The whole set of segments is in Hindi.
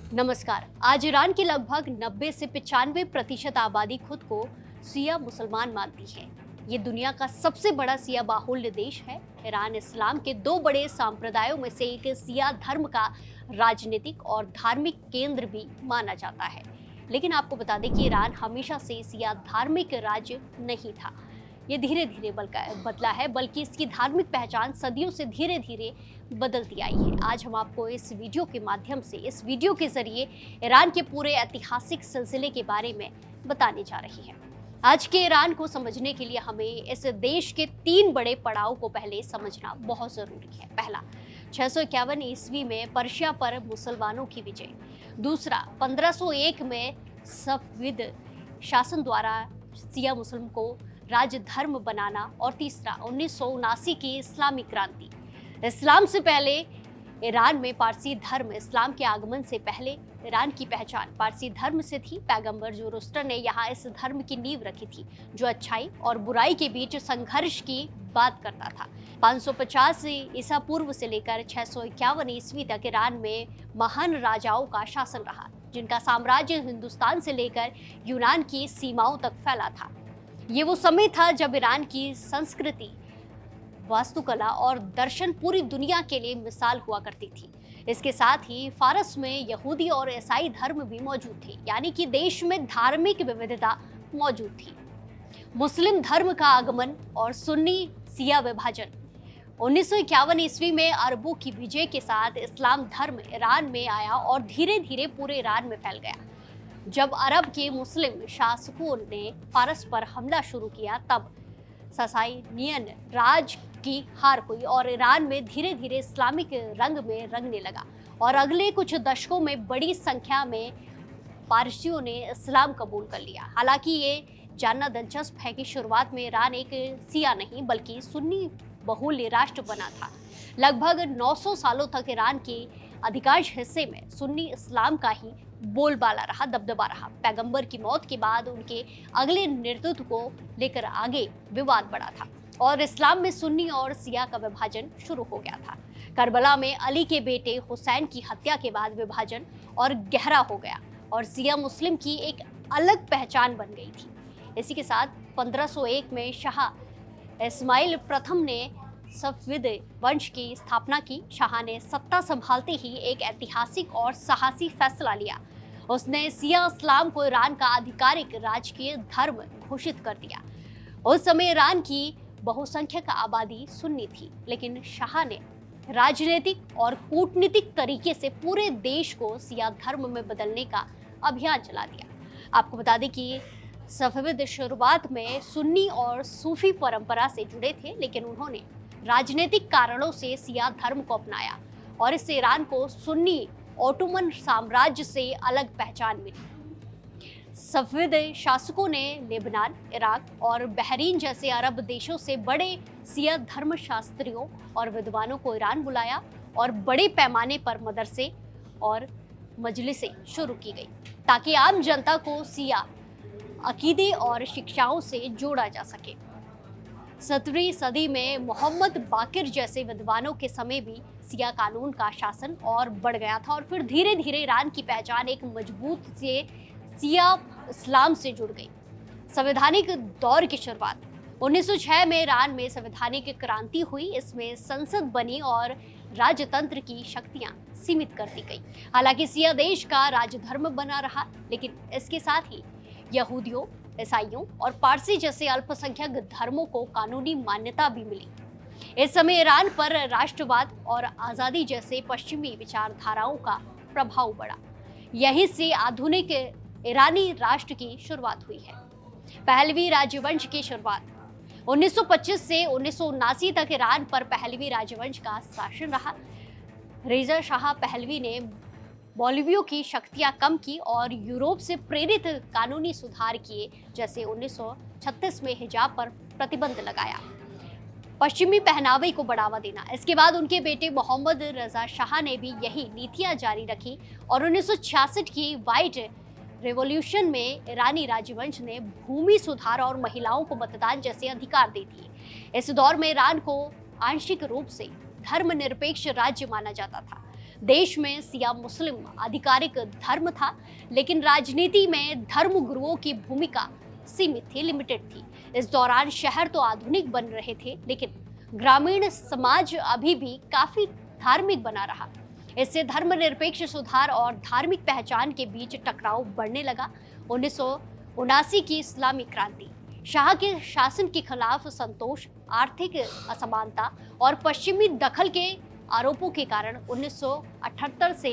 नमस्कार। आज ईरान की लगभग 90 से 95% आबादी खुद को शिया मुसलमान मानती है। ये दुनिया का सबसे बड़ा शिया बाहुल्य देश है। ईरान इस्लाम के दो बड़े संप्रदायों में से एक शिया धर्म का राजनीतिक और धार्मिक केंद्र भी माना जाता है। लेकिन आपको बता दें कि ईरान हमेशा से शिया धार्मिक राज्य नहीं था। ये धीरे धीरे बदला है, बल्कि इसकी धार्मिक पहचान सदियों से धीरे धीरे बदलती आई है। आज हम आपको इस वीडियो के माध्यम से, इस वीडियो के जरिए ईरान के पूरे ऐतिहासिक सिलसिले के बारे में बताने जा रहे हैं। आज के ईरान को समझने के लिए हमें इस देश के 3 बड़े पड़ाव को पहले समझना बहुत जरूरी है। पहला, 651 ईस्वी में पर्शिया पर मुसलमानों की विजय। दूसरा, 1501 में सफविद शासन द्वारा शिया मुस्लिम को राज्य धर्म बनाना। और तीसरा, 1979 की इस्लामी क्रांति। इस्लाम से पहले ईरान में पारसी धर्म। इस्लाम के आगमन से पहले ईरान की पहचान पारसी धर्म से थी। पैगंबर ज़ोरोस्टर ने यहाँ इस धर्म की नींव रखी थी, जो अच्छाई और बुराई के बीच संघर्ष की बात करता था। 550 ईसा पूर्व से लेकर 651 ईस्वी तक ईरान में महान राजाओं का शासन रहा, जिनका साम्राज्य हिंदुस्तान से लेकर यूनान की सीमाओं तक फैला था। ये वो समय था जब ईरान की संस्कृति, वास्तुकला और दर्शन पूरी दुनिया के लिए मिसाल हुआ करती थी। इसके साथ ही फारस में यहूदी और ईसाई धर्म भी मौजूद थे, यानी कि देश में धार्मिक विविधता मौजूद थी। मुस्लिम धर्म का आगमन और सुन्नी शिया विभाजन। 1951 ईस्वी में अरबों की विजय के साथ इस्लाम धर्म ईरान में आया और धीरे धीरे पूरे ईरान में फैल गया। जब अरब के मुस्लिम शासकों ने फारस पर हमला शुरू किया, तब ससानियन राज की हार हुई और ईरान में धीरे धीरे इस्लामिक रंग में रंगने लगा। और अगले कुछ दशकों में बड़ी संख्या में पारसियों ने इस्लाम कबूल कर लिया। हालांकि ये जानना दिलचस्प है कि शुरुआत में ईरान एक शिया नहीं बल्कि सुन्नी बहुल्य राष्ट्र बना था। लगभग 900 सालों तक ईरान के अधिकांश हिस्से में सुन्नी इस्लाम का ही बोलबाला रहा, दबदबा रहा। पैगंबर की मौत के बाद उनके अगले नेतृत्व को लेकर आगे विवाद बढ़ा था और इस्लाम में सुन्नी और शिया का विभाजन शुरू हो गया था। करबला में अली के बेटे हुसैन की हत्या के बाद विभाजन और गहरा हो गया और शिया मुस्लिम की एक अलग पहचान बन गई थी। इसी के साथ 1501 में शाह इस्माइल प्रथम ने सफविद वंश की स्थापना की। शाह ने सत्ता संभालते ही एक ऐतिहासिक और साहसी फैसला लिया। उसने शिया इस्लाम को ईरान का आधिकारिक राजकीय धर्म घोषित कर दिया। उस समय ईरान की बहुसंख्यक आबादी सुन्नी थी, लेकिन शाह ने राजनीतिक और कूटनीतिक तरीके से पूरे देश को शिया धर्म में बदलने का अभियान चला दिया। आपको बता दें कि सफविद शुरुआत में सुन्नी और सूफी परंपरा से जुड़े थे, लेकिन उन्होंने राजनीतिक कारणों से शिया धर्म को अपनाया और इससे ईरान को सुन्नी ओटोमन साम्राज्य से अलग पहचान मिली। सफविद शासकों ने लेबनान, इराक और बहरीन जैसे अरब देशों से बड़े शिया धर्मशास्त्रियों और विद्वानों को ईरान बुलाया और बड़े पैमाने पर मदरसे और मजलिसें शुरू की गई, ताकि आम जनता को शिया अकीदे और शिक्षाओं से जोड़ा जा सके। 17वीं सदी में मोहम्मद बाकिर जैसे विद्वानों के समय भी शिया कानून का शासन और बढ़ गया था और फिर धीरे धीरे ईरान की पहचान एक मजबूत से शिया इस्लाम से जुड़ गई। संवैधानिक दौर की शुरुआत 1906 में ईरान में संवैधानिक क्रांति हुई। इसमें संसद बनी और राजतंत्र की शक्तियां सीमित कर दी गई। हालांकि शिया देश का राजधर्म बना रहा, लेकिन इसके साथ ही यहूदियों, ईसाइयों और पारसी जैसे अल्पसंख्यक धर्मों को कानूनी मान्यता भी मिली। इस समय ईरान पर राष्ट्रवाद और आज़ादी जैसे पश्चिमी विचारधाराओं का प्रभाव बढ़ा। यहीं से आधुनिक ईरानी राष्ट्र की शुरुआत हुई है। पहलवी राजवंश की शुरुआत 1925 से 1979 तक ईरान पर पहलवी राजवंश का शासन रहा। रेजा शाह पहलवी ने बॉलीवियो की शक्तियां कम की और यूरोप से प्रेरित कानूनी सुधार किए, जैसे 1936 में हिजाब पर प्रतिबंध लगाया, पश्चिमी पहनावे को बढ़ावा देना। इसके बाद उनके बेटे मोहम्मद रजा शाह ने भी यही नीतियां जारी रखी और 1966 की व्हाइट रेवोल्यूशन में ईरानी राजवंश ने भूमि सुधार और महिलाओं को मतदान जैसे अधिकार दे दिए। इस दौर में ईरान को आंशिक रूप से धर्मनिरपेक्ष राज्य माना जाता था। देश में सिया मुस्लिम आधिकारिक धर्म था, लेकिन राजनीति में धर्म गुरुओं की भूमिका सीमित थी, लिमिटेड थी। इस दौरान शहर तो आधुनिक बन रहे थे, लेकिन ग्रामीण समाज अभी भी काफी धार्मिक बना रहा। इससे धर्मनिरपेक्ष सुधार और धार्मिक पहचान के बीच टकराव बढ़ने लगा। 1979 की इस्लामी क्रांति, शाह के शासन के खिलाफ संतोष, आर्थिक असमानता और पश्चिमी दखल के आरोपों के कारण 1978 से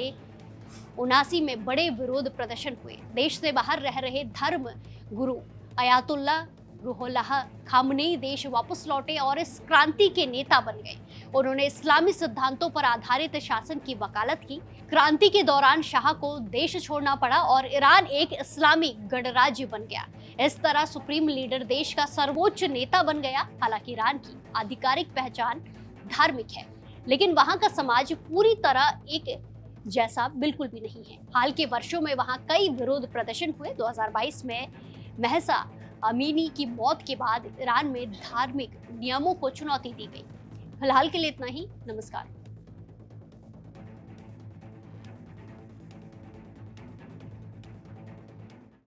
79 में बड़े विरोध प्रदर्शन हुए। देश से बाहर रह रहे धर्म गुरु अयातुल्ला रूहुल्लाह खामनेई देश वापस लौटे और इस क्रांति के नेता बन गए। उन्होंने इस्लामी सिद्धांतों पर आधारित शासन की वकालत की। क्रांति के दौरान शाह को देश छोड़ना पड़ा और ईरान एक इस्लामी गणराज्य बन गया। इस तरह सुप्रीम लीडर देश का सर्वोच्च नेता बन गया। हालांकि ईरान की आधिकारिक पहचान धार्मिक है, लेकिन वहां का समाज पूरी तरह एक जैसा बिल्कुल भी नहीं है। हाल के वर्षों में वहां कई विरोध प्रदर्शन हुए। 2022 में महसा अमीनी की मौत के बाद ईरान में धार्मिक नियमों को चुनौती दी गई। फिलहाल के लिए इतना ही। नमस्कार।